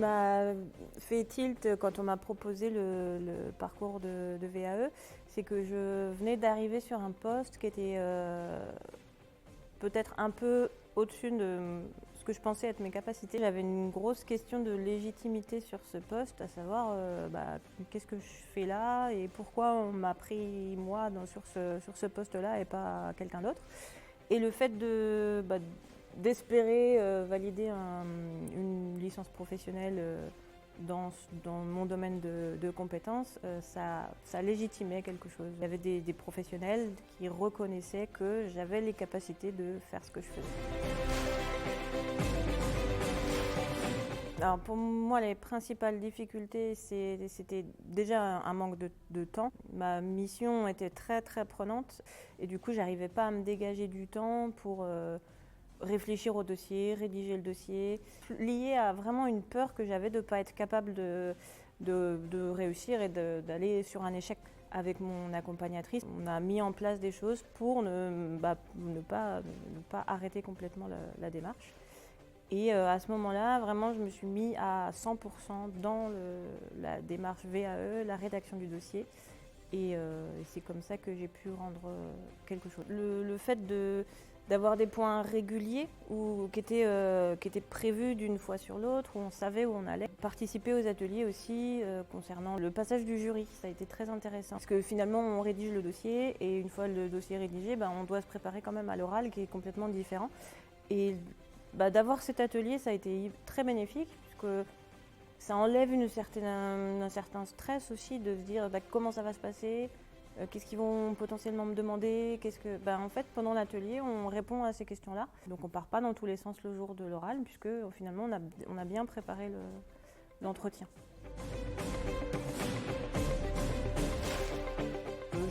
m'a fait tilt quand on m'a proposé le parcours de VAE, c'est que je venais d'arriver sur un poste qui était peut-être un peu au-dessus de ce que je pensais être mes capacités. J'avais une grosse question de légitimité sur ce poste, à savoir qu'est-ce que je fais là et pourquoi on m'a pris moi sur ce poste-là et pas quelqu'un d'autre. Et le fait d'espérer valider une licence professionnelle dans mon domaine de compétences, ça légitimait quelque chose. Il y avait des professionnels qui reconnaissaient que j'avais les capacités de faire ce que je faisais. Alors pour moi, les principales difficultés, c'était déjà un manque de temps. Ma mission était très très prenante et du coup, j'arrivais pas à me dégager du temps pour réfléchir au dossier, rédiger le dossier, lié à vraiment une peur que j'avais de ne pas être capable de réussir et d'aller sur un échec. Avec mon accompagnatrice, on a mis en place des choses pour ne pas arrêter complètement la démarche. Et à ce moment-là, vraiment, je me suis mis à 100% dans la démarche VAE, la rédaction du dossier. Et c'est comme ça que j'ai pu rendre quelque chose. Le fait d'avoir des points réguliers qui étaient prévus d'une fois sur l'autre, où on savait où on allait. Participer aux ateliers aussi concernant le passage du jury, ça a été très intéressant. Parce que finalement, on rédige le dossier et une fois le dossier rédigé, on doit se préparer quand même à l'oral qui est complètement différent. Et d'avoir cet atelier, ça a été très bénéfique puisque ça enlève un certain stress aussi de se dire comment ça va se passer, qu'est-ce qu'ils vont potentiellement me demander, en fait, pendant l'atelier, on répond à ces questions-là. Donc on part pas dans tous les sens le jour de l'oral puisque finalement on a bien préparé l'entretien.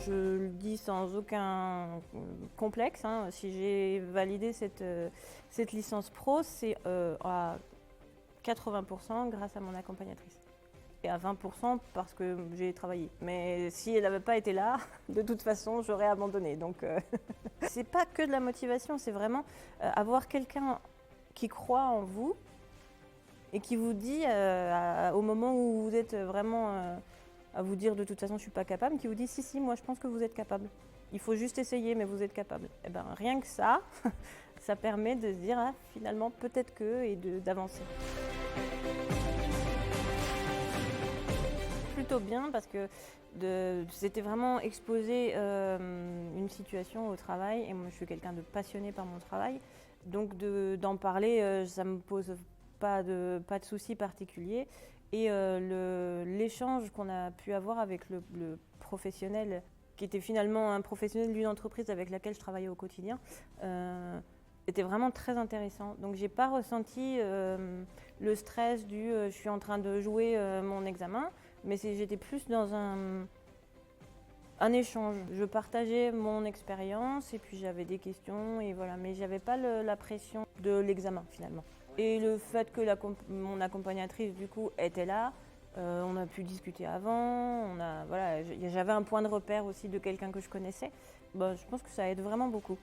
Je le dis sans aucun complexe, hein. Si j'ai validé cette licence pro, c'est à 80% grâce à mon accompagnatrice. Et à 20% parce que j'ai travaillé. Mais si elle n'avait pas été là, de toute façon, j'aurais abandonné. Donc, c'est pas que de la motivation, c'est vraiment avoir quelqu'un qui croit en vous et qui vous dit, au moment où vous êtes vraiment à vous dire de toute façon je suis pas capable, qui vous dit si, moi je pense que vous êtes capable. Il faut juste essayer, mais vous êtes capable. Et rien que ça, ça permet de se dire finalement peut-être que et d'avancer. Plutôt bien parce que c'était vraiment exposer une situation au travail et moi je suis quelqu'un de passionné par mon travail, donc d'en parler ça me pose pas de soucis particuliers et l'échange qu'on a pu avoir avec le professionnel qui était finalement un professionnel d'une entreprise avec laquelle je travaillais au quotidien était vraiment très intéressant. Donc j'ai pas ressenti le stress du je suis en train de jouer mon examen, mais j'étais plus dans un échange. Je partageais mon expérience et puis j'avais des questions et voilà, mais j'avais pas la pression de l'examen finalement. Et le fait que mon accompagnatrice du coup était là, on a pu discuter avant, j'avais un point de repère aussi de quelqu'un que je connaissais. Je pense que ça aide vraiment beaucoup.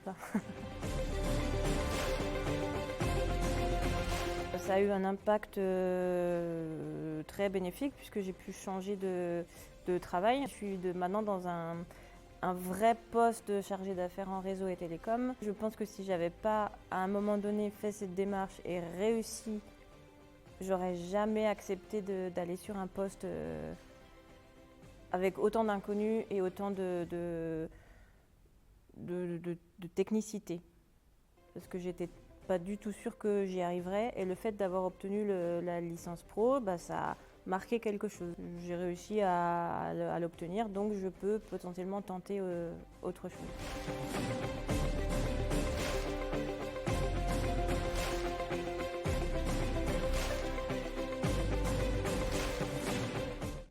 Ça a eu un impact très bénéfique puisque j'ai pu changer de travail. Je suis maintenant dans un vrai poste de chargé d'affaires en réseau et télécom. Je pense que si j'avais pas à un moment donné fait cette démarche et réussi, j'aurais jamais accepté d'aller sur un poste avec autant d'inconnus et autant de technicité. Parce que j'étais pas du tout sûre que j'y arriverais et le fait d'avoir obtenu la licence pro, ça a marqué quelque chose. J'ai réussi à l'obtenir, donc je peux potentiellement tenter autre chose.